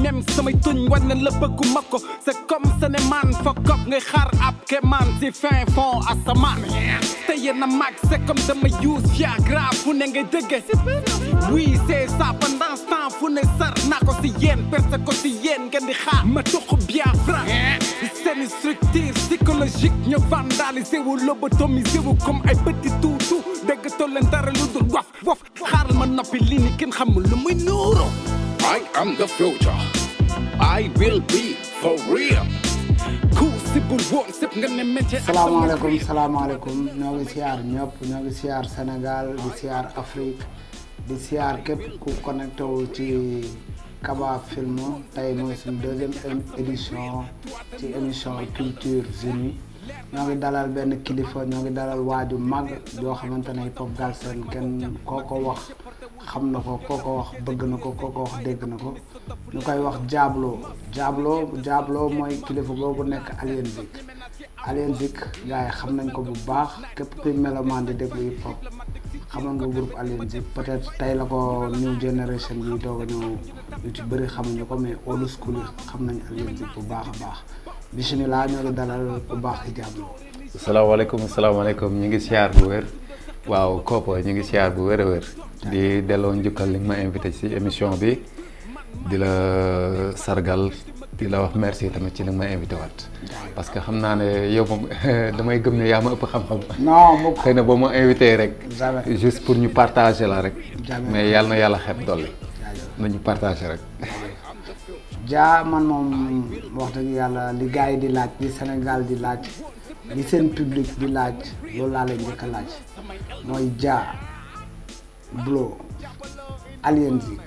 ñem samay tuñ wane la bëgguma ko c'est comme ça ne man fuck up ngay xaar ab kemaan si fin fond asamaan te yéen a mag c'est comme dama use Viagra fu ne ngay dëgge oui c'est ça pendant ce temps fu ne sar naa ko si yéen perse ko si yéen ngeen di xaar ma toxu Biafra seen structure psychologique ñu vandalisé wu lobotomisé wu comme ay petit tuutu dégg tol leen dara lu dul waf waf xaaral ma noppi li ni kenn xamul lu muy nuuru I am the future I will be for real ku sibul woon sib nga ne métier salaamaaleykum ñoo ngi siyaar ñëpp ñoo ngi siyaar Sénégal di siyaar Afrique di siyaar képp ku connecté wu ci Kaba Film tey mooy suñu deuxième édition ci émission Culture Unie ñoo ngi dalal benn kilifa ñoo ngi dalal waaju mag yoo xamante ne hip hop Galsen kenn koo ko wax xam na ko koo ko wax bëgg na ko koo ko wax dégg na ko ñu koy wax Diablo mooy kilifa boobu nekk Alien Zik gars yi xam nañ ko bu baax képp kuy melomaan di déglu hip hop xamoon nga groupe Alien Zik peut-être tey la ko new generation bi doog a ñëw ñu ci bëri xamuñu ko mais old school yi xam nañ Alien Zik bu baax a baax bismillah ñoo ngi dalal bu baax di Diablo. salaamaaleykum ñu ngi siyaar bu wér waaw Kopo ñu ngi siyaar bu wér a wér di delloo njukkal li ma invité ci émission bi di la sargal di la wax merci tamit ci li ma invité waat parce que xam naa ne yow moom damay gëm ne yaa ma ëpp xam-xam. non xëy na boo ma invité rek. juste pour ñu partager la rek. mais yàlla na yàlla xeeb dolli. nañu partager rek. man moom wax dëgg yàlla li gars yi di laaj li Sénégal di laaj li seen public di laaj loolu laa leen njëkk a laaj mooy Diablo Alien Zik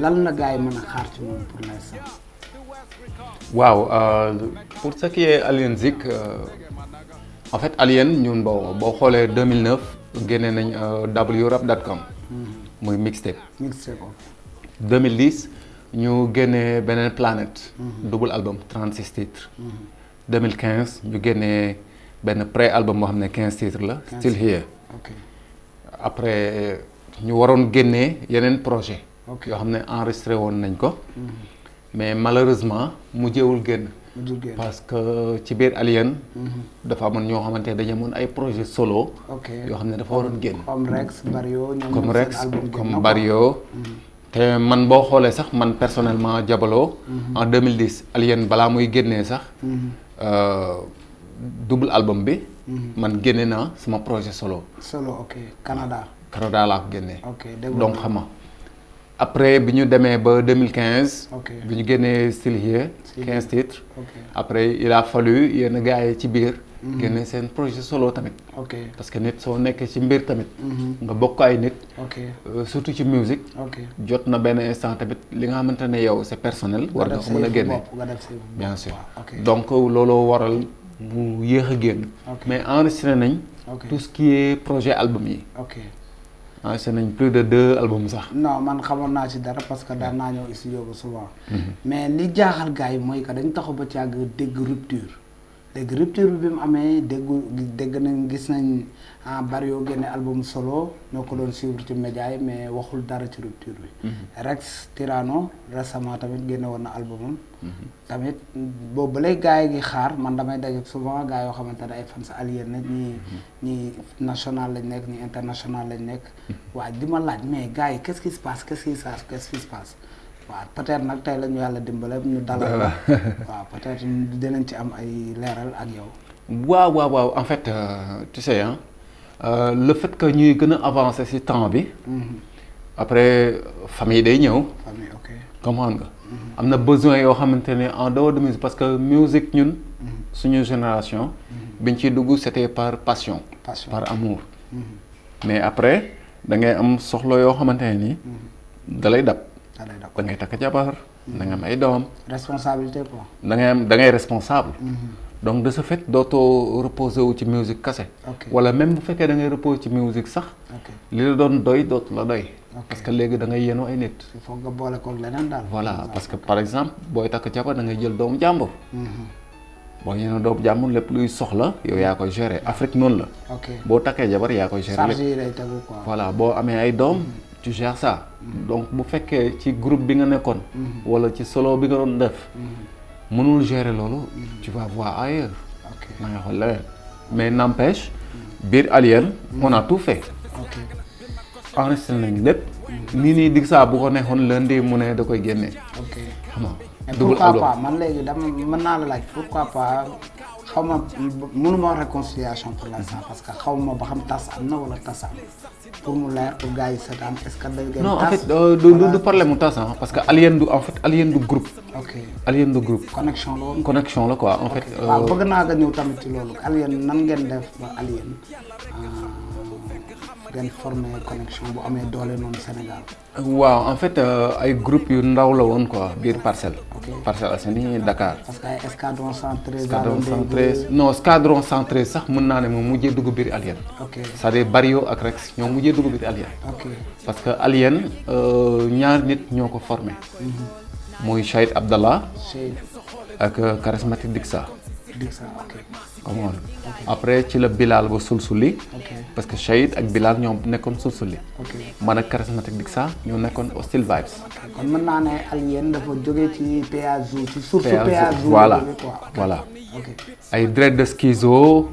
lan la gars yi mën a xaar ci moom pour l'instant. waaw pour ce qui est Alien Zik en fait Alien ñun boo xoolee 2009 génne nañ wrap.com muy mixtape 2010 ñu génnee beneen planète double album 36 titres 2015 ñu génnee benn pré-album boo xam ne 15 titres la Still Here après ñu waroon génnee yeneen projet yoo xam ne enregistré woon nañ ko mais malheureusement mujjewul génn parce que ci biir Alien dafa amoon ñoo xamante ne dañu amoon ay projet solo yoo xam ne dafa waroon génn comme Rex comme Barrio te man boo xoolee sax man personnellement Diablo en 2010 Alien balaa muy génnee sax double album bi man génne naa sama projet solo Canada laa ko génnee donc xam nga après bi ñu demee ba 2015 bi ñu génnee Still Here 15 titres après il a fallu yenn gars yi ci biir génne seen projet solo tamit parce que nit soo nekkee ci mbir tamit nga bokk ay nit surtout ci musique jot na benn instant tamit li nga xamante ne yow c'est personnel war nga ko mën a génne bien sûr donc looloo waral mu yéex a génn mais enregistré nañ tout ce qui est projet album yi enregistré nañ plus de 2 albums sax non man xamoon naa ci dara parce que daan naa ñëw studio ba souvent mais li jaaxal gars yi mooy que dañ taxaw ba ci àgg dégg rupture bi mu amee dégg nañ gis nañ Barrio génne album solo ñoo ko doon suivre ci média yi mais waxul dara ci rupture bi Rex Tirano récemment tamit génne woon na albumam tamit boobu ba léegi gars yi ngi xaar man damay daje souvent gars yoo xamante ne ay fans Alien nag ñi national lañ nekk ñi international lañ nekk waaye di ma laaj mais gars yi qu'est-ce qui se passe waaw peut-être nag tey la ñu yàlla dimbale ñu dalal la waaw peut-être dinañ ci am ay leeral ak yow. waaw en fait tu sais le fait que ñuy gën a avancer ci temps bi. après famille day ñëw. comprendre nga. am na besoin yoo xamante ne en dehors de musique parce que musique ñun. suñu génération. biñ ciy dugg c'était par passion. par amour. mais après da ngay am soxla yoo xamante ne ni. da lay dab. da ngay takk jabar da nga am ay doom responsabilité quoi da ngay responsable donc de ce fait dootoo reposer wu ci musique kase wala même bu fekkee da ngay reposer ci musique sax li la doon doy dootu la doy parce que léegi da ngay yenu ay nit il faut nga boole ko leneen daal voilà parce que par exemple booy takk jabar da ngay jël doomu jàmbur boo yenu doomu jàmbur lépp luy soxla yow yaa koy gérer Afrique noonu la boo takkee jabar yaa koy gérer lépp voilà boo amee ay doom tu gères ça. Donc bu fekkee ci groupe bi nga nekkoon. wala ci solo bi nga doon def. mënul gérer loolu. tu vas voir ailleurs. na nga xool leneen mais n'empêche biir Alien on a tout fait. enregistré nañ lépp. nii dig saa bu ko neexoon lundi mu ne da koy génne. xam nga pourquoi pas man léegi dama mën naa la laaj pourquoi pas xaw ma mënuma réconciliation pour l'instant parce que xaw ma ba xam tas am na wala tas am pour mu leer pour gars yi seetaan est-ce que day non en fait du problème mu tas parce que Alien du groupe. Alien du groupe. connexion la quoi en fait. waaw bëgg naa nga ñëw tamit ci loolu Alien nan ngeen def ba Alien ngeen formé connexion bu amee doole noonu Sénégal. waaw en fait ay groupe yu ndaw la woon quoi biir Parcelles. Parcelles Assainies Dakar. parce que ay Escadron 113. Escadron 113 non Escadron 113 sax mën naa ne moom mujjee dugg biir Alien. c'est-à-dire Barrio ak Rex ñoo mujjee dugg biir Alien. parce que Alien ñaar nit ñoo ko formé. muy Chahid Abdallah. ak charismatique Dixa. Après ci la Bilal ba Sulsuli. parce que Chahid ak Bilal ñoo nekkoon Sulsuli. man ak charismatique Dixa ñoo nekkoon Hostile Vibes. kon mën naa ne Alien dafa jógee ci Péazou ci source Péazou. voilà ay Dread de Schizo.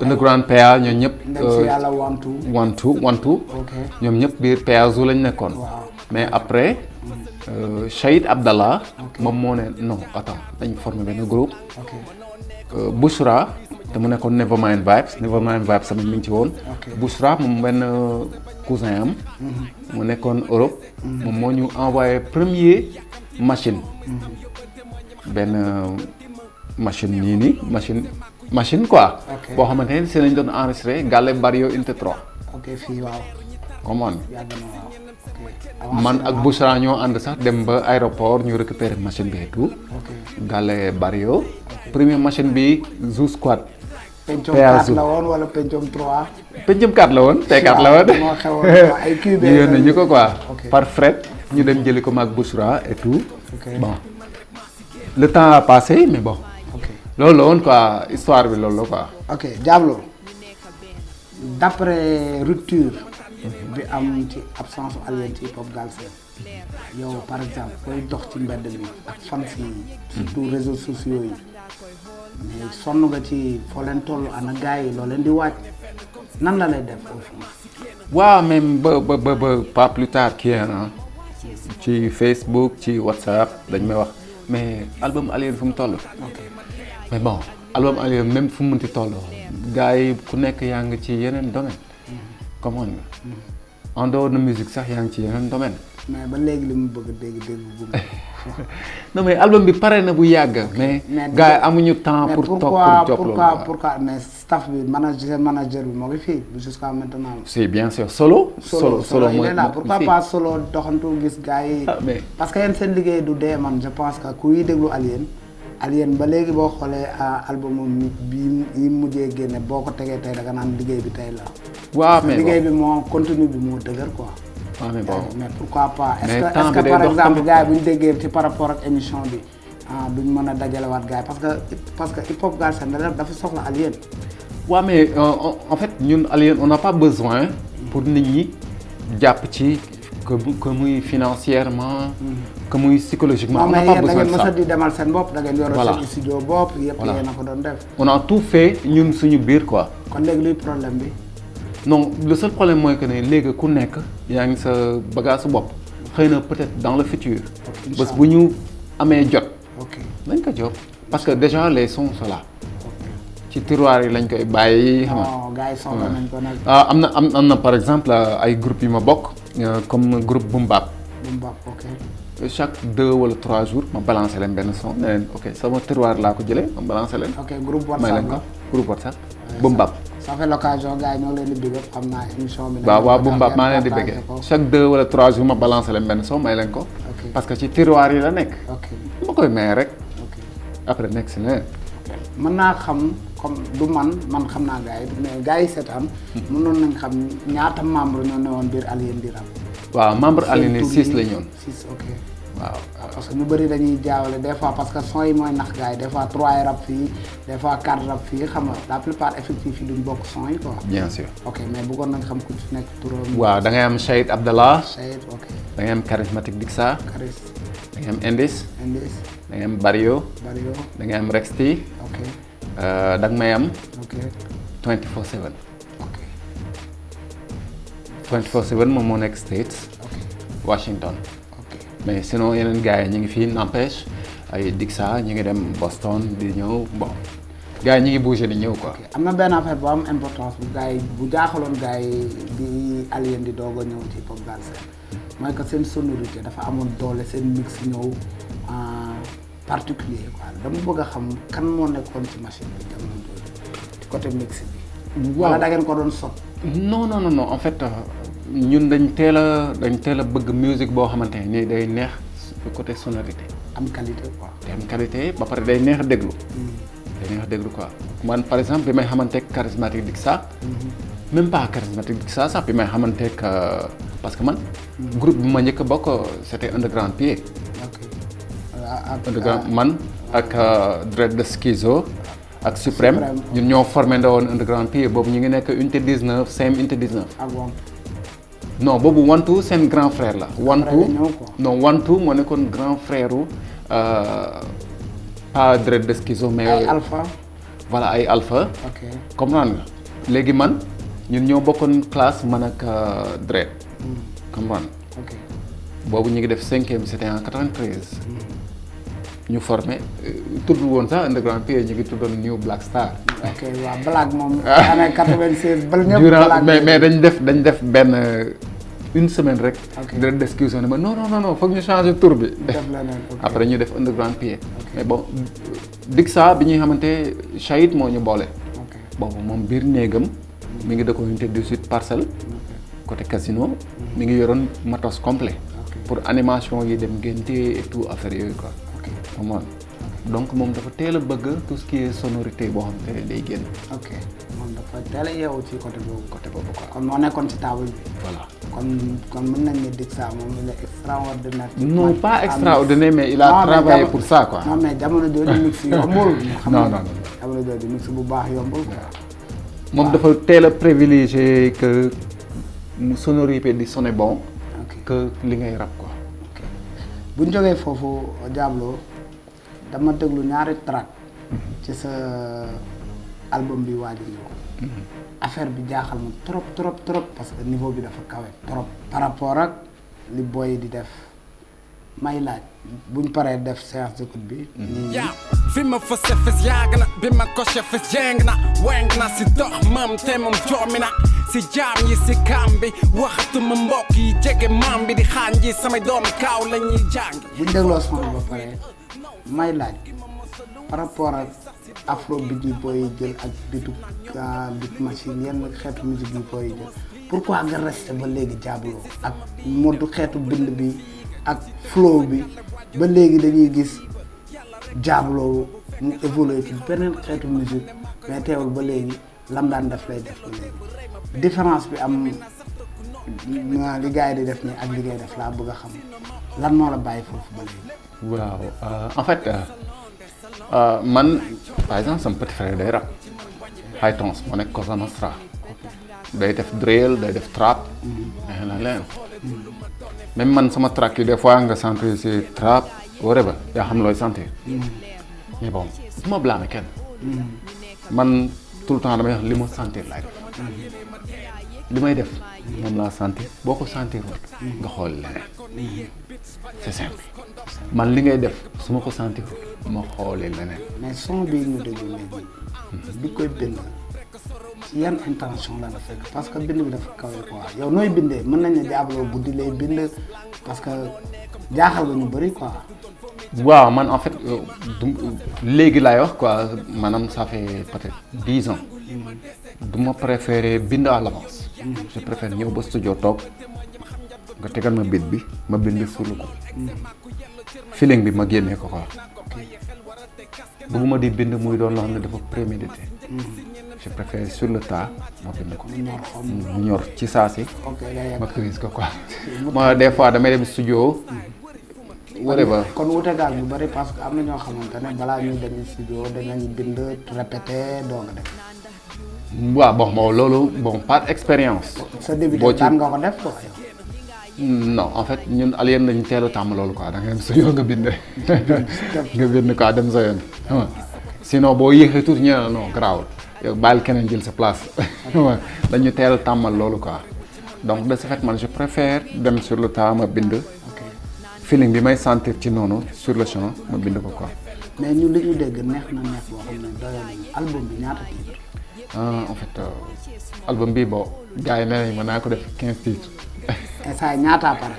Underground PA ñoom ñëpp. dem si yàlla wantu ñoom ñëpp biir Péazou lañ nekkoon. mais après. Chahid Abdallah moom moo ne non attends dañ formé benn groupe. Bouchra te mu nekkoon Nevermind Vibes tamit mi ngi ci woon. Bouchra moom benn cousin am. mu nekkoon Europe. moom moo ñu envoyé premier machine. benn machine machine quoi. boo xamante ne si lañ doon enregistré Galle Barrio Unité 3. fii waaw. comment man ak Bouchra ñoo ànd sax dem ba aéroport ñu récupérer machine bi et tout. Galle Barrio. première machine bi Zoo Squad. Pencum 4 la woon wala Pencum 3. Pencum 4 la woon P4 la woon. moo xewoon ay QB ñu yónnee ñu ko quoi. par fret ñu dem jëli ko maag Bouchra et tout. bon le temps a passé mais bon. loolu la woon quoi histoire bi loolu la quoi. ok Diablo d'après rupture. bi am ci absence Alien ci hip hop Galsen yow par exemple koy dox ci mbedd mi ak fans yi surtout réseaux sociaux yi mais sonn nga ci foo leen toll ana gars yi loo leen di waaj nan la lay def au fond. waaw même ba pas plus tard ci Facebook ci WhatsApp dañ may wax mais album Alien fu mu toll. mais bon album Alien même fu mu munti toll gars yi ku nekk yaa ngi ci yeneen domaine. comment en dehors de musique sax yaa ngi ci yeneen domaine. mais ba léegi li mu bëgg dégg non mais album bi pare na bu yàgg. mais gars yi amuñu temps pour toog pour jox loolu. pourquoi mais staff bi manager bi moo ngi fii jusqu'à maintenant. c'est bien sûr solo mooy pourquoi pas solo doxantu gis gars yi. mais parce que yéen seen liggéey du dee man je pense que kuy déglu Alien ba léegi boo xoolee album bi yi mujjee génne boo ko tegee tey da nga naan liggéey bi tey la. waaw mais liggéey bi moo continue bi moo dëgër quoi. waaw mais bon mais pourquoi pas. est-ce que par exemple gars yi bu ñu déggee ci par rapport ak émission bi duñ mën a dajalewaat gars yi parce que hip hop Galsen dafa soxla Alien. waaw mais en fait ñun Alien on n'a pas besoin pour nit ñi jàpp ci. que muy financièrement. que muy psychologiquement. on n'a pas besoin de ça mais yéen da ngeen mës a di demal seen bopp da ngeen yoroon seen studio bopp yëpp yéen a ko doon def. on a tout fait ñun suñu biir quoi. kon léegi luy problème bi. non le seul problème mooy que ne léegi ku nekk yaa ngi sa bagage su bopp xëy na peut-être dans le futur. bés bu ñu amee jot. nañ ko jox parce que déjà les sons sont là. ci tiroir yi lañ koy bàyyi. xam nga gars yi soxla nañ ko nag. am na par exemple ay groupes yu ma bokk. comme groupe Boom Bap. chaque 2 wala 3 jours ma balancer leen benn son ne leen ok sama tiroir laa ko jëlee ma balancer leen. groupe WhatsApp may leen ko groupe WhatsApp. Boom Bap. ça fait l'occasion gars yi ñoo leen di bëgg xam naa émission bi. waaw Boom Bap maa leen di bëggee chaque 2 wala 3 jours ma balancer leen benn son may leen ko. parce que ci tiroir yi la nekk. ma koy maye rek. après nekk si leneen. mën naa xam comme du man xam naa gars yi mais gars yi seetaan. mënoon nañ xam ñaata membre ñoo newoon biir Alien di rap. waaw membre Alien yi 6 la ñu woon. 6 ok. waaw parce que ñu bëri dañuy jaawale des fois parce que son yi mooy nax gars yi des fois 3 rap fii des fois 4 rap fii xam nga la plupart effectif yi duñ bokk son yi quoi. bien sûr. ok mais bëggoon nañ xam ku ci nekk turam. waaw da ngay am Shahid Abdallah. Shahid ok. da ngay am Charismatic Dixa. Charis. da ngay am Indis. Indis. da ngay am Barrio. Barrio. da ngay am Rexty. ok. da nga may am. ok. 24/7. ok. 24/7 moom moo nekk States. ok. Washington. ok. mais sinon yeneen gars yi ñu ngi fii n'empêche ay Dixa ñu ngi dem Boston di ñëw bon gars yi ñu ngi bougé di ñëw quoi. am na benn affaire bu am importance bu gars yi bu jaaxaloon gars yi di Alien di doog a ñëw ci Hip Hop Galsen mooy que seen sonorité dafa amoon doole seen mix ñëw en particulier quoi dama bëgg a xam kan moo nekkoon ci machine bi jamono jooju ci côté mix bi. waaw wala da ngeen ko doon sot. non en fait ñun dañ teel a bëgg musique boo xamante ni day neex côté sonorité. am qualité quoi. day am qualité ba pare day neex a déglu. day neex a déglu quoi man par exemple bi may xamanteeg Charismatic Dixa. même pas Charismatic Dixa sax bi may xamanteeg parce que man. groupe bi ma njëkk a bokk c'était Underground PA. ok. Underground man ak Dread de Schizo. ak Suprême ñun ñoo formé ndawoon Underground PA boobu ñu ngi nekk unité 19 CM unité 19. ak One. non boobu One Two seen grand frère la. One Two ñëw quoi. non One Two moo nekkoon grand frère pas Dread de Schizo mais. ay Alpha. voilà ay Alpha. ok. comprendre nga léegi man ñun ñoo bokkoon classe man ak Dread. comprendre ok. boobu ñu ngi def 5e c'était en 93. ñu formé tudd woon sax Underground PA ñu ngi tuddoon New Black Star. ok waaw Black moom. année 96 ba ñëpp Black mais dañ def benn une semaine rek. ok Dread de Schizo ne ma non foog ñu changer tour bi. def leneen ok. après ñu def Underground PA. mais bon Dixa bi ñuy xamante Shahid moo ñu boole. ok. boobu moom biir néegam mi ngi dëkkoon unité 18 Parcelles. côté casino. mi ngi yoroon matos complet. pour animation yi dem ngénte et tout affaire yooyu quoi. moom donc moom dafa teel a bëgg tout ce qui est sonorité boo xam te day génn. ok moom dafa teel a yeewu ci côté boobu quoi. kon moo nekkoon ci table bi. voilà kon mën nañ ne Dixa moom il est extraordinaire. non pas extraordinaire mais il a travaillé pour ça quoi. non mais jamono jooju mix yombul. non jamono jooju mix bu baax yombul quoi. moom dafa teel a privilégié que mu sonorité di sonner bon. que li ngay rap quoi. ok bu ñu jógee foofu Diablo. dama déglu ñaari track ci sa album bi waaj a ñëw affaire bi jaaxal ma trop parce que niveau bi dafa kawe trop par rapport ak li booy di def may laaj buñ paree def séance d'écoute bi yaa fi ma fa sefes yàgg na bi ma ko sefes jeng na weng na si dox mam te moom joomi na si jaam yi si kaam bi waxatuma mbokk yi jege maam bi di xaañ ji samay doomi kaaw la ñuy jàng buñ dégloo son ba pare may laaj par rapport ak afro beat yi booy jël ak beat machine yenn xeetu musique yi booy jël pourquoi nga resté ba léegi Diablo ak mode xeetu bind bi ak flow bi ba léegi dañuy gis Diablo mu évolué ci beneen xeetu musique mais teewul ba léegi lam daan def lay def ba léegi différence bi am li gars yi di def nii ak li ngay def laa bëgg a xam lan moo la bàyyi foofu ba léegi. waaw en fait man par exemple sama petit frère day rap High Tones moo nekk Cosa Nostra day def drill day def trap na leen même man sama track yi des fois nga sentir si trap whatever yaa xam looy sentir mais bon du ma blâmer kenn man tout le temps damay wax li ma sentir laay def li may def moom laa sentir boo ko sentirul nga xool leneen c'est simple man li ngay def su ma ko sentirul ma xoolee leneen. mais son bii ñu déglu léegi bi koy bind ci yan intention la la fekk parce que bind bi dafa kawe quoi yow nooy bindee mën nañ ne Diablo guddi lay bind parce que jaaxal nga ñu bëri quoi. waaw man en fait léegi laay wax quoi maanaam ça fait peut-être 10 ans du ma préféré bind à l'avance. je préfère ñëw ba studio toog nga tegal ma beat bi ma bind suulu ko feeling bi ma génnee ko quoi bëgguma di bind muy doon loo xam ne dafa prémédité. je préfère sur le tas ma bind ko. mu ñor ci saa si. ma prise ko quoi. ma des fois damay dem studio. whatever. kon wute gaal bu bari parce que am na ñoo xamante ne balaa ñuy dem studio danañ bind répété doog a def. waaw bon loolu bon par expérience. sa début daan nga ko def quoi yow. non en fait ñun Alien lañu teel a tàmm loolu quoi da nga dem sa yoon nga bind. nga bind quoi dem sa yoon xam nga sinon boo yéexee tuuti ñu ne non garaawul yow bàyyil keneen jël sa place dañu teel a tàmmal loolu quoi donc de ce fait man je préfère dem sur le temps ma bind. feeling bi may sentir ci noonu sur le champ ma bind ko quoi. mais ñu li ñu dégg neex na neex boo xam ne doyoon nañu album bi ñaata titres. en fait album bi bon gars yi nee nañ mën naa ko def 15 titres. instant yii ñaataa pare.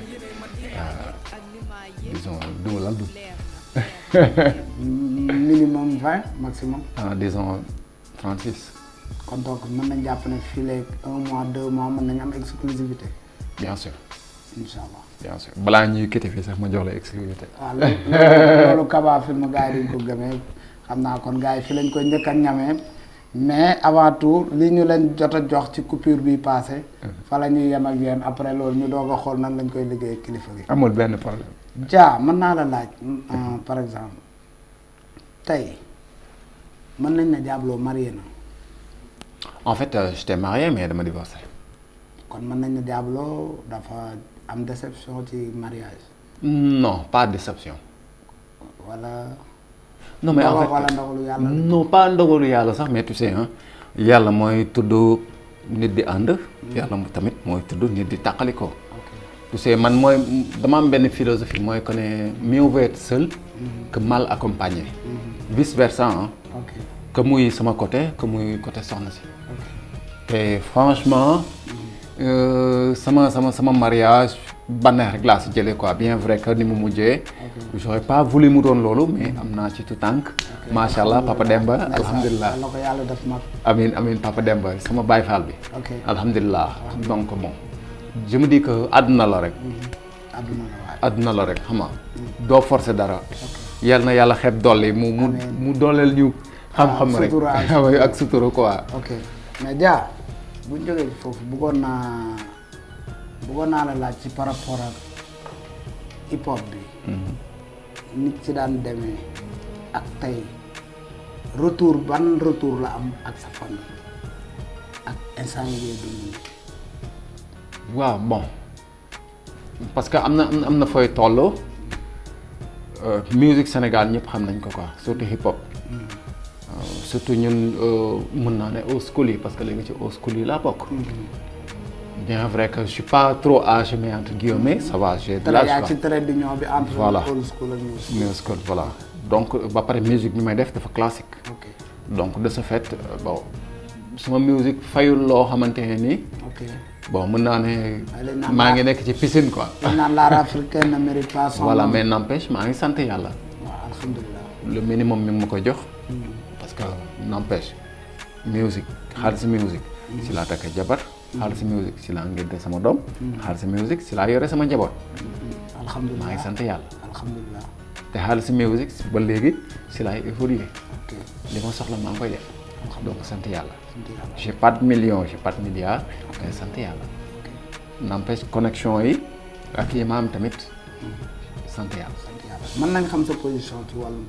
disons double album. minimum 20 maximum. disons 36. kon donc mën nañ jàpp ne fii léegi 1 mois 2 mois mën nañu am exclusivité. bien sûr. incha allah. bien sûr balaa ñuy quitté fii sax ma jox la exclusivité. waaw loolu Kaba film gars yi dañ ko gëmee xam naa kon gars yi fi lañ koy njëkk a ñamee mais avant tout li ñu leen jot a jox ci coupure bi passé fa la ñuy yem ak yéen après loolu ñu doog a xool nan lañ koy liggéey kilifa gi. amul benn problème. Dia mën naa la laaj par exemple tey mën nañ na Diablo marié na. en fait j'étais marié mais dama divorcé. kon mën nañ na Diablo dafa am déception ci mariage. non pas déception. wala. non mais en fait wala ndogalu yàlla. non pas ndogalu yàlla sax mais tu sais hein yàlla mooy tudd nit di ànd. yàlla tamit mooy tudd nit di tàqali ko. tu sais man mooy dama am benn philosophie mooy que ne mieux vaut être seul que mal accompagné. vice versa hein. que muy sama côté que muy côté soxna si. te franchement sama mariage bànneex rek laa si jëlee quoi bien vrai que ni mu mujjee. j'aurais pas voulu mu doon loolu mais am naa ci tout tànk. macha allah papa Demba alhamdulilah. la ko yàlla def mag. amiin papa Demba sama baay faal bi. alhamdulilah donc bon. je me dis que àdduna la rek. àdduna la rek xam nga doo forcer dara. yal na yàlla xeeb dolli mu dooleel ñu. xam-xam rek ak sutura quoi. ok mais Dia bu ñu jógee foofu bëggoon naa la laaj ci par rapport ak hip hop bi. nit ci daan demee ak tey ban retour la am ak sa famille ak instant yii dund. waaw bon parce que am na fooy toll musique Sénégal ñëpp xam nañ ko quoi surtout hip hop. surtout ñun mën naa ne old school yi parce que léegi ci old school yi laa bokk. bien vrai que je suis pas trop âgé mais entre guillemets ça va j'ai de l'âge quoi. ci trait d'union bi entre voilà old school ak new school voilà donc ba pare musique bi may def dafa classique. donc de ce fait bon sama musique fayul loo xamante ne nii. bon mën naa ne maa ngi nekk ci piscine quoi. naan l'art africain ne mérite pas son nom. voilà mais n'empêche maa ngi sant yàlla. waaw alhamdulilah. le minimum mi ngi ma ko jox. parce que n'empêche musique xaalis musique si laa takk jabar. xaalis musique si laa ngénte sama doom. xaalis musique si laa yore sama njaboot. alhamdulilah maa ngi sant yàlla. alhamdulilah. te xaalis musique ba léegi si laay évoluer. li ma soxla maa ngi koy def. donc sant yàlla. j'ai pas de millions j'ai pas de milliards. mais sant yàlla. n'empêche connexion yi ak yi ma am tamit sant yàlla. mën nañ xam sa position ci wàllum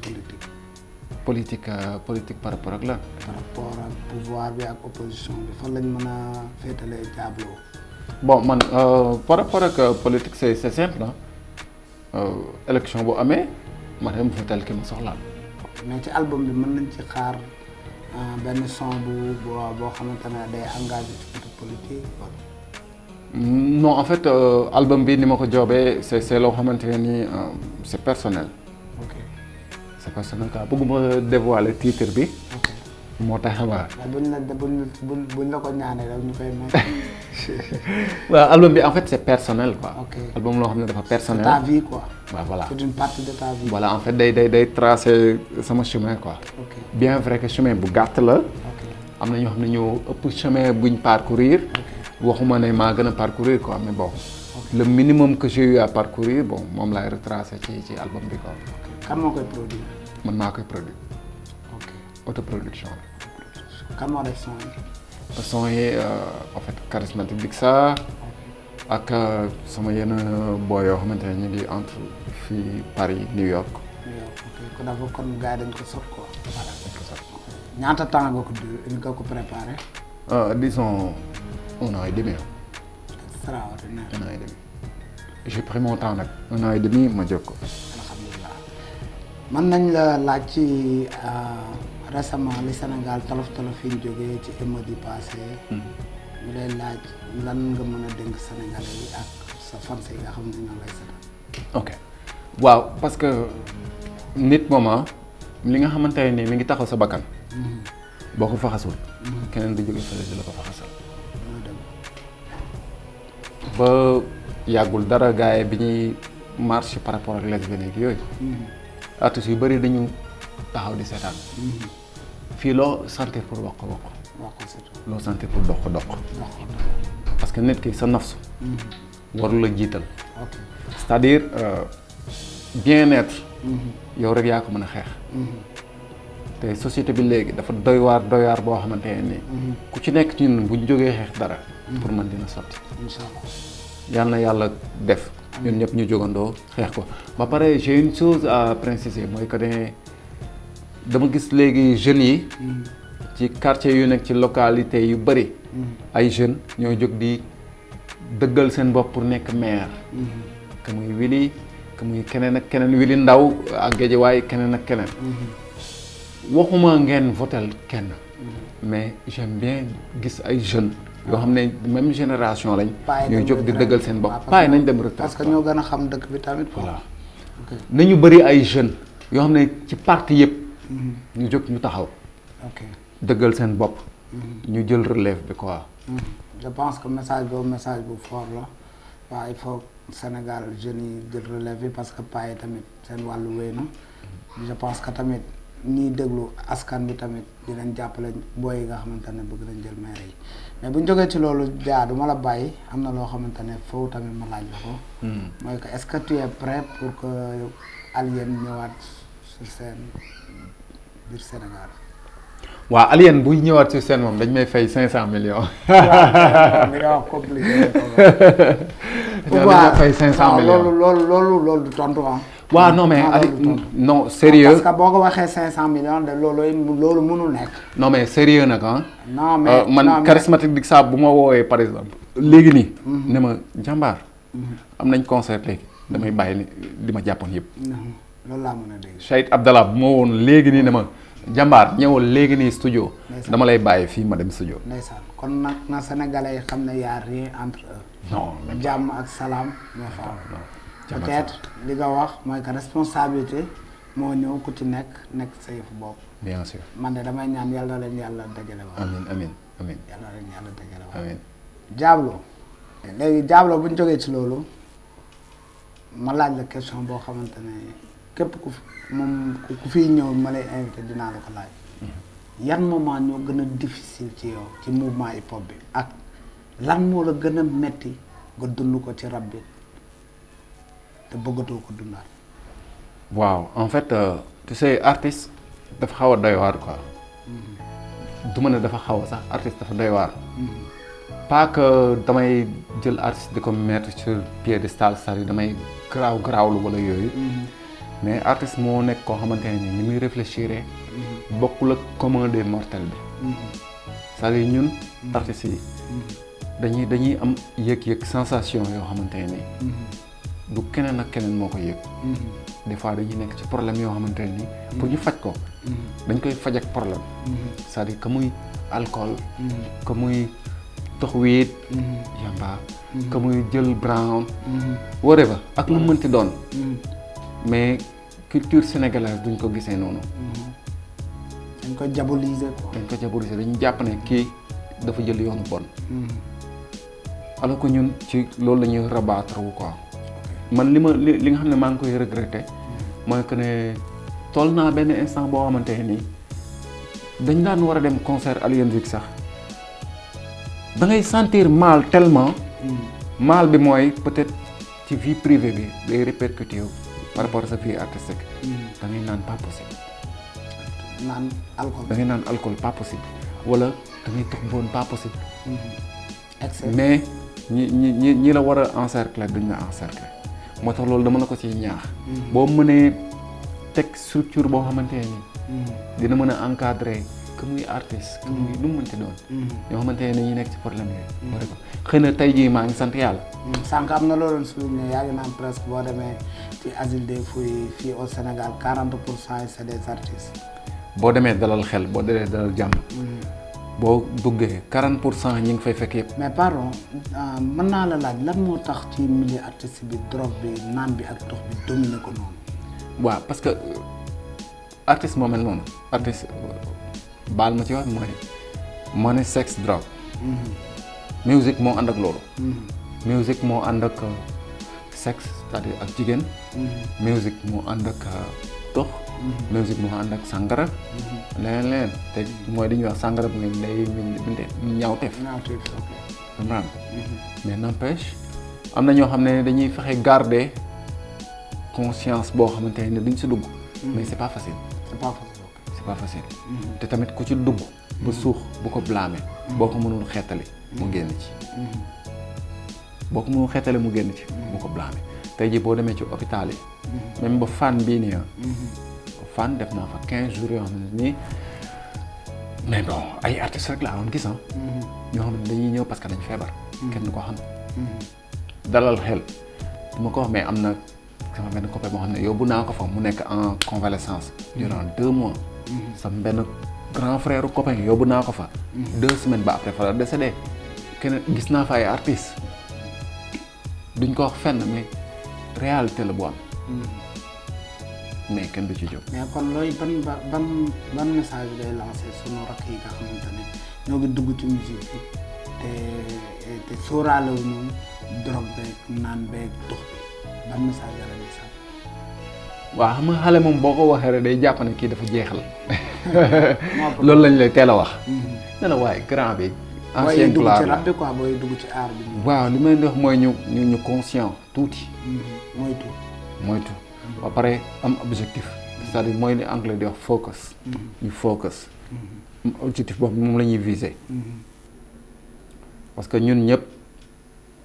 politique. politique par rapport ak lan. par rapport ak pouvoir bi ak opposition bi fan lañ mën a féetalee Diablo. bon man par rapport ak politique c'est simple élection bu amee ma dem féetal ki ma soxlaal. mais ci album bi mën nañ ci xaar benn son boo xamante ne day engagé ci côté politique wala. non en fait album bi ni ma ko joobee c'est loo xamante ne ni c'est personnel. c'est personnel quoi bëgguma dévoiler titre bi. moo tax waaw. buñ la ko ñaanee rek ñu koy may. waaw album bi en fait c'est personnel quoi. album loo xam ne dafa personnel. c'est ta vie quoi. waaw voilà c'est une partie de ta vie. voilà en fait day tracer sama chemin quoi. bien vrai que chemin bu gàtt la. am na ñoo xam ne ñoo ëpp chemin buñ parcourir. waxuma ne maa gën a parcourir quoi mais bon. le minimum que j'ai eu à parcourir bon moom laay retracer ci album bi quoi. kan moo koy produire. man maa koy produire. autoproduction la. kan moo def son yi. son yi en fait charismatique Dixa. ak sama yenn boy yoo xamante ne ñu ngi entre fii Paris New York. ok kon dafa kon gars yi dañ ko sot quoi. voilà ñaata temps nga ko préparé. Disons 1 an et demi. extraordinaire. 1 an et demi. J'ai pris mon temps nag 1 an et demi ma jóg ko. alhamdulilah mën nañ la laaj ci récemment li Sénégal tolof yi ñu jógee ci émeutes yi passé. ñu lay laaj lan nga mën a dénk Sénégalais yi ak sa fans yi nga xam ne ñoo lay seetaan. ok waaw parce que nit moom li nga xamante ne mi ngi taxaw sa bakkan. boo ko faxasul. keneen du jóge fële di la ko faxasal. ba yàggul dara gars yi bi ñuy marche par rapport ak lesbiennes yi yooyu. artistes yu bëri dañu taxaw di seetaan. fii loo sentir pour wax ko loo sentir pour dox ko parce que nit ki sa nafsu warul la jiital. c'est-à-dire bien-être. yow rek yaa ko mën a xeex. te société bi léegi dafa doy waar boo xamante ne nii. ku ci nekk ci ñun bu ñu jógee xeex dara. pour man dina sotti. incha allah yal na yàlla def. ñun ñëpp ñu jógandoo xeex ko ba pare j'ai une chose à préciser mooy que ne dama gis léegi jeunes yi. ci quartier yu nekk ci localité yu bëri. ay jeunes ñoo jóg di dëggal seen bopp pour nekk maire. que muy Willy que muy keneen ak keneen Willy Ndaw ak Guédiawaye keneen ak keneen. waxuma ngeen votel kenn. mais j'aime bien gis ay jeunes. yoo xam ne même génération lañ. ñooy jóg di dëggal seen bopp. paay nañ dem retraite parce que ñoo gën a xam dëkk bi tamit. voilà nañu bëri ay jeunes yoo xam ne ci parti yëpp. ñu jóg ñu taxaw. dëggal seen bopp. ñu jël relève bi quoi. je pense que message boobu message bu fort la waaw il faut Sénégal jeunes yi jël relève bi parce que paay tamit seen wàllu wéy na je pense que tamit ñiy déglu askan bi tamit dinañ jàppale booy yi nga xamante ne bëgg nañ jël maire yi mais bu ñu jógee ci loolu du ma la bàyyi am na loo xamante ne foofu tamit ma laaj la ko. mooy que est-ce que tu es prêt pour que Alien ñëwaat sur scène biir Sénégal. waaw Alien buy ñëwaat sur scène moom dañ may fay 500 millions. waaw li nga wax compliqué. dañ fay 500 millions loolu du tontu ah. waaw non mais non sérieux parce que boo ko waxee 500 millions de loolu mënul nekk. non mais sérieux nag ah. non mais man charismatique di saa bu ma woowee par exemple. léegi nii. ne ma jàmbaar. am nañ concert léegi damay bàyyi li ma jàppoon yëpp. loolu laa mën a dégg. Cheikh Abdallah bu ma woon léegi nii ne ma jàmbaar ñëwal léegi nii studio. dama lay bàyyi fii ma dem studio. ndeysaan kon nag na Sénégalais yi xam ne y a rien entre eux. non jàmm ak salaam ñoo fa am. peut-être li nga wax mooy que responsabilité moo ñëw ku ci nekk sa yëfu bopp. bien sûr man de damay ñaan yàlla leen yàlla dajale wa. amiin yàlla leen yàlla dajale wa. amiin. Diablo léegi Diablo bu ñu jógee ci loolu ma laaj la question boo xamante ne képp ku fiy ñëw ma lay invité dinaa la ko laaj. yan moment ñoo gën a difficile ci yow ci mouvement hip hop bi ak lan moo la gën a metti nga dund ko ci rap bi te bëggatoo ko dundaat. waaw en fait tu sais artiste dafa xaw a doy waar quoi. du ma ne dafa xaw a sax artiste dafa doy waar. pas que damay jël artiste di ko mettre sur piédestal c'est-à-dire damay garaawlu wala yooyu. mais artiste moo nekk koo xamante ne ni muy réfléchir. bokkul ak commun des mortels bi. c'est-à-dire ñun artistes yi. dañuy am yëg-yëg sensation yoo xamante ne ni. du keneen ak keneen moo ko yëg. des fois dañuy nekk ci problème yoo xamante ne ni. pour ñu faj ko. dañ koy faj ak problème. c'est-à-dire que muy alcool. que muy tox wiit. yamba. que muy jël brown. whatever ak lu mënti doon. mais culture sénégalaise duñ ko gisee noonu. dañ ko diaboliser quoi. dañu jàpp ne kii dafa jël yoonu bon. alors que ñun ci loolu la ñuy rabattre wu quoi. man li nga xam ne maa ngi koy regretter. mooy que ne toll naa benn instant boo xamante ne nii dañ daan war a dem concert Alien Zik sax da ngay sentir mal tellement. mal bi mooy peut-être ci vie privée bi day répercuté par rapport à sa vie artistique. da ngay naan pas possible. da ngay naan alcool pas possible wala da ngay tox bon pas possible. mais ñi la war a encercler duñ la encercler moo tax loolu dama la ko ciy ñaax. boo mënee teg structure boo xamante ne dina mën a encadrer que muy artiste que muy lu mu mënti doon. ñoo xamante ne dañuy nekk ci problème yooyu. xëy na tey jii maa ngi sant yàlla. sànq am na loolu souligné yaa ngi naan presque boo demee ci asile des fouilles fii au Sénégal 40% yi c'est des artistes. boo demee dalal xel boo demee dalal jàmm. boo duggee 40% ñi ngi fay fekk yëpp. mais pardon mën naa la laaj lan moo tax ci milieu artiste bi drogue bi naan bi ak tox bi dominer ko noonu. waaw parce que artiste moo mel noonu artiste baal ma ci wax moo ne sexe drogue. musique moo ànd ak loolu. musique moo ànd ak sexe c'est-à-dire ak jigéen. musique moo ànd ak dox. musique moo ànd ak sàngara. leneen te mooy li ñuy wax sàngara bu ngeen day bindee ñaawteef. comprendre mais n'empêche am na ñoo xam ne dañuy fexe garder conscience boo xamante ne duñ si dugg. mais c'est pas facile. c'est pas facile. te tamit ku ci dugg. ba suux bu ko blâmer. boo ko mënul xeetali. mu génn ci. boo ko mënul xeetali mu génn ci. bu ko blâmer tey jii boo demee ci hôpital yi. même ba fan bii nii fan def naa fa 15 jours yoo xam ne nii mais bon ay artistes rek laa doon gis ñoo xam ne dañuy ñëw parce que dañ feebar. kenn du ko xam. dalal xel du ma ko wax mais am na sama benn copain boo xam ne yóbbu naa ko fa mu nekk en convalescence durant 2 mois. sama benn grand frère copain yóbbu naa ko fa. 2 semaines ba après fa la décédé. kenn gis naa fa ay artistes duñ ko wax fenn mais réalité la bu am. mais kenn du ci jóg. mais kon looy ban message day lancé sunu rakk yi nga xamante ne ñoo ngi dugg ci musique bi te sóoraale wu ñu drogue beeg naan beeg dox bi ban message la ñuy sax. waaw xam nga xale moom boo ko waxee rek day jàpp ne kii dafa jeexal. loolu lañ lay teel a wax. ne la waaye grand bi. ancien gloire la booy dugg ci art bi. waaw li may wax mooy ñu conscient tuuti. moytu. ba pare am objectif. c'est-à-dire mooy li anglais di wax focus. ñu focus. objectif boobu moom la ñuy viser. parce que ñun ñëpp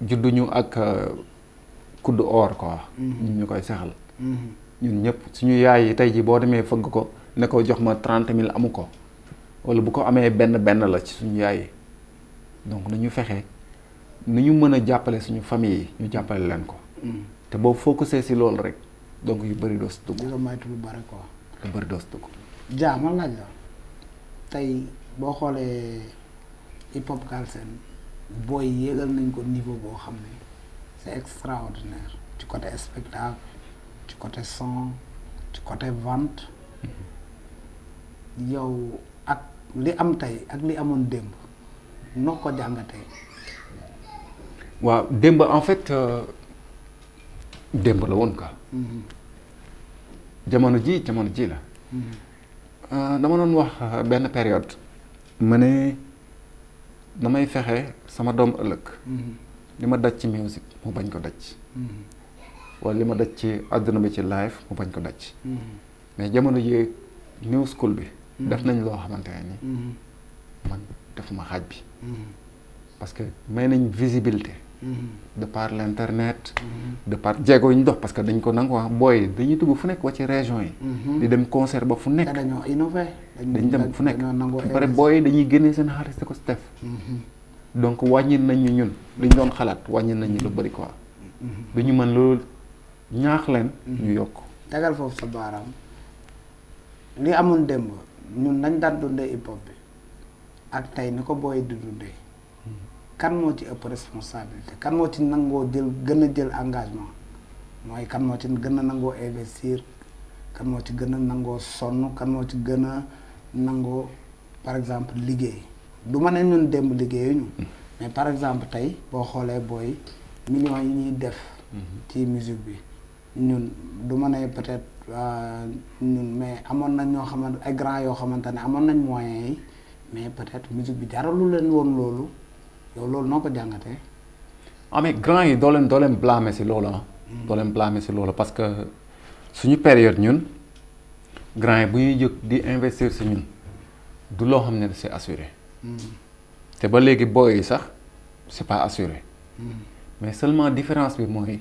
judduñu ak kuddu or quoi. ñun ñu koy sexal. ñun ñëpp suñu yaay yi tey jii boo demee fëgg ko ne ko jox ma 30 000 amu ko wala bu ko amee benn la ci suñu yaay yi donc nañu fexe nu ñu mën a jàppale suñu famille yi ñu jàppale leen ko. te boo focusé si loolu rek. donc yu bëri doo si dugg. di nga moytu lu bëri quoi. lu bëri doo si dugg. Dia ma laaj la tey boo xoolee hip hop Galsen booy yéegal nañ ko niveau boo xam ne c'est extraordinaire ci côté spectacle ci côté son ci côté vente yow ak li am tey ak li amoon démb noo ko jàngatee. waaw démb en fait. démb la woon quoi. jamono ji la. dama doon wax benn période. ma ne damay fexe sama doom ëllëg. li ma daj ci musique mu bañ ko daj. wala li ma daj ci àdduna bi ci live mu bañ ko daj. mais jamono ji new school bi. def nañ loo xamante ne ni. man defuma xaaj bi. parce que may nañ visibilité. de par l'internet. de par jéego yi ñu dox parce que dañ ko nangu wax booy dañuy dugg fu nekk wa ci région yi. di dem concert ba fu nekk. dañoo innové. dañ dem fu nekk ba pare booy dañuy génnee seen xaalis di ko si def. donc wàññi nañ ñu ñun li ñu doon xalaat wàññi nañ ñu lu bëri quoi. du ñu mën loolu ñaax leen. ñu yokk. tegal foofu sa baaraam li amoon démb ñun nañ daan dundee hip hop bi ak tey ni ko booy di dundee. kan moo ci ëpp responsabilité kan moo ci nangoo gën a jël engagement mooy kan moo ci gën a nangoo investir kan moo ci gën a nangoo sonn kan moo ci gën a nangoo par exemple liggéey du ma ne ñun démb liggéeyuñu mais par exemple tey boo xoolee booy millions yi ñuy def ci musique bi ñun du ma ne peut-être ñun mais amoon nañ ñoo xamante ay grands yoo xamante ne amoon nañ moyens yi mais peut-être musique bi jaralu leen woon loolu yow loolu noo ko jàngatee. mais grand yi doo leen blâmer si loolu doo leen blâmer si loolu parce que suñu période ñun grand yi bu ñuy jóg di investir si ñun du loo xam ne c'est assuré. te ba léegi booy yi sax c'est pas assuré mais seulement différence bi mooy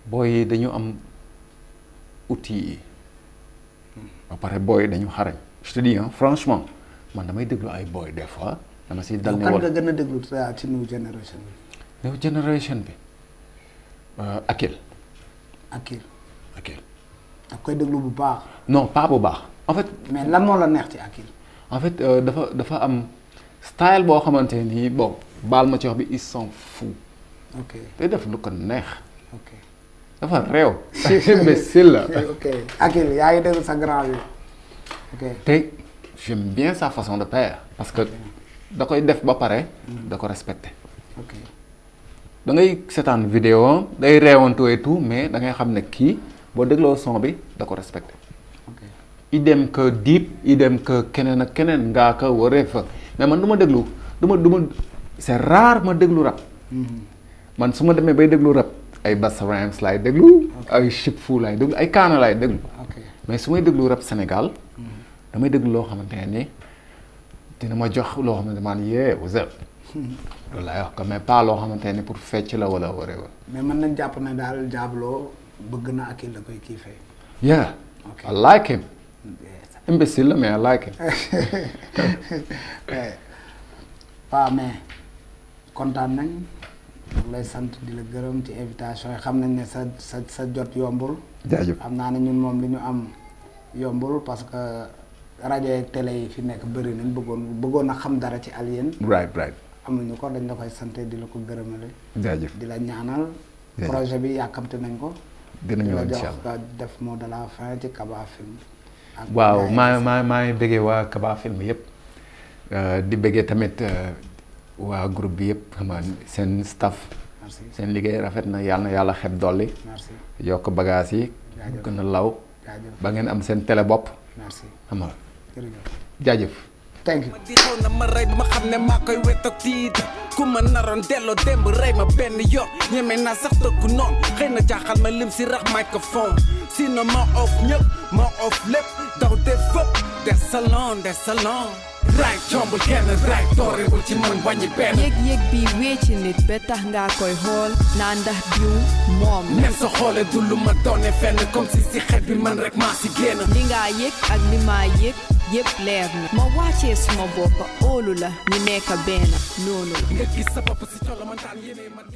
booy yi dañu am outils yi ba pare booy dañu xarañ je te dis franchement man damay déglu ay booy des fois dama si dal ni kan nga gën a déglu ci new generation bi. new generation bi Akil. da koy déglu bu baax. non pas bu baax en fait. mais lan moo la neex ci Akil. en fait dafa am style boo xamante nii bon baal ma ci wax bi il s'en fout. ok day def lu ko neex. ok dafa réew. imbécile la. ok Akil yaa ngi déglu sa grand bi. ok te j'aime bien sa façon de faire parce que da koy def ba pare. da ko respecté. ok da ngay seetaan vidéo day réewantu et tout mais da ngay xam ne kii boo dégloo son bi da ko respecté. ok idem que Dip idem que keneen ak keneen ngaa ko waree fa mais man du ma déglu du ma c'est rare ma déglu rap. man su ma demee bay déglu rap ay Busta Rhymes laay déglu. ay Chip Fu laay déglu ay Kaana laay déglu. mais su may déglu rap Sénégal. damay déglu loo xamante ne ni dina ma jox loo xamante ne man yee what's up loolu laay wax ko mais pas loo xamante ne pour fecc la wala waree wa. mais mën nañ jàpp ne daal Diablo bëgg na Akil la koy kiifee. yeah I like him. imbécile la mais I like him. waaw mais kontaan nañ lay sant di la gërëm ci invitation yi xam nañ ne sa jot yombul. jaajëf xam naa ne ñun moom li ñu am yombul parce que rajo ak télé yi fi nekk bëri nañ bëggoon a xam dara ci Alien. right. amuñu ko dañ la koy sant di la ko gërëmale. jaajëf di la ñaanal. projet bi yàkkamte nañ ko. dina ñëw incha jox allah def mot de la fin ci Kaba Film. waaw maa ngi bëggee waa Kaba Film yëpp di bëggee tamit waa groupe bi yëpp xam nga seen staff. merci seen liggéey rafet na yàlla xeb dolli. merci yokk bagage yi. jaajëf gën a law. jaajëf ba ngeen am seen télé bopp. merci xam nga jërëjëf. jaajëf. thank you. di xaw na ma rey ba ma xam ne maa koy wet ak tiit ku ma naroon delloo démb rey ma benn yoon ñeme naa sax dëkku noonu xëy na jaaxal ma lim si rax microphone sinon ma off ñëpp ma off lépp daw def fëpp des salon raay combul kenn raay doorewul ci man wàññi benn yëg-yëg bi wéeci nit ba tax nga koy xool naa ndax diw moom la même sa xoole du lu ma doone fenn comme si xet bi man rek maa si génn li nga yëg ak li maa yëg yëpp leer na ma wàccee suma bopp óolu la ñu nekk benn noonu la nga gis sa bopp si colo man daan yéene man